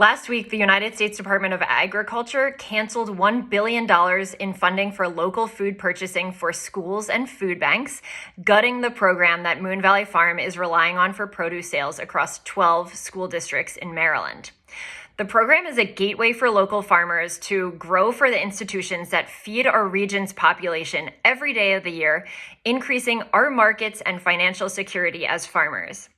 Last week, the United States Department of Agriculture canceled $1 billion in funding for local food purchasing for schools and food banks, gutting the program that Moon Valley Farm is relying on for produce sales across 12 school districts in Maryland. The program is a gateway for local farmers to grow for the institutions that feed our region's population every day of the year, increasing our markets and financial security as farmers.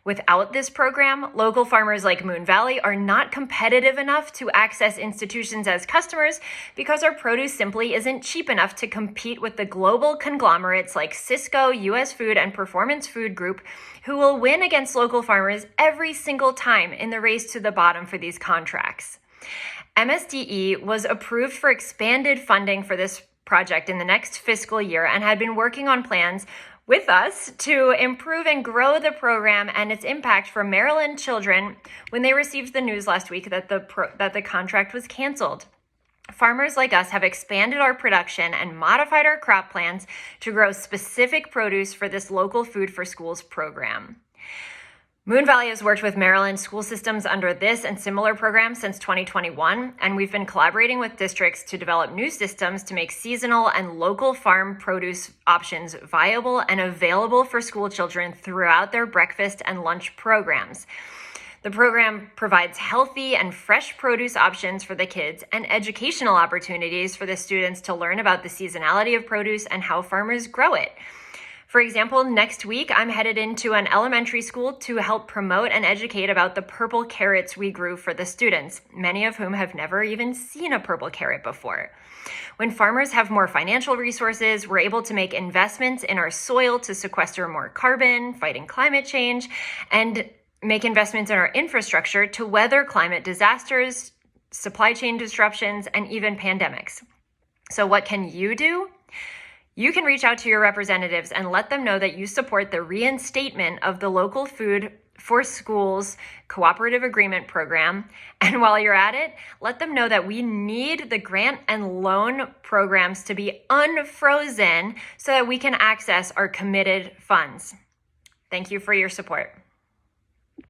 Without this program, local farmers like Moon Valley are not competitive enough to access institutions as customers because our produce simply isn't cheap enough to compete with the global conglomerates like Sysco, US Food, and Performance Food Group, who will win against local farmers every single time in the race to the bottom for these contracts. MSDE was approved for expanded funding for this project in the next fiscal year and had been working on plans with us to improve and grow the program and its impact for Maryland children when they received the news last week that the contract was canceled. Farmers like us have expanded our production and modified our crop plans to grow specific produce for this local Food for Schools program. Moon Valley has worked with Maryland school systems under this and similar programs since 2021, and we've been collaborating with districts to develop new systems to make seasonal and local farm produce options viable and available for school children throughout their breakfast and lunch programs. The program provides healthy and fresh produce options for the kids and educational opportunities for the students to learn about the seasonality of produce and how farmers grow it. For example, next week, I'm headed into an elementary school to help promote and educate about the purple carrots we grew for the students, many of whom have never even seen a purple carrot before. When farmers have more financial resources, we're able to make investments in our soil to sequester more carbon, fighting climate change, and make investments in our infrastructure to weather climate disasters, supply chain disruptions, and even pandemics. So what can you do? You can reach out to your representatives and let them know that you support the reinstatement of the local Food for Schools Cooperative Agreement Program. And while you're at it, let them know that we need the grant and loan programs to be unfrozen so that we can access our committed funds. Thank you for your support.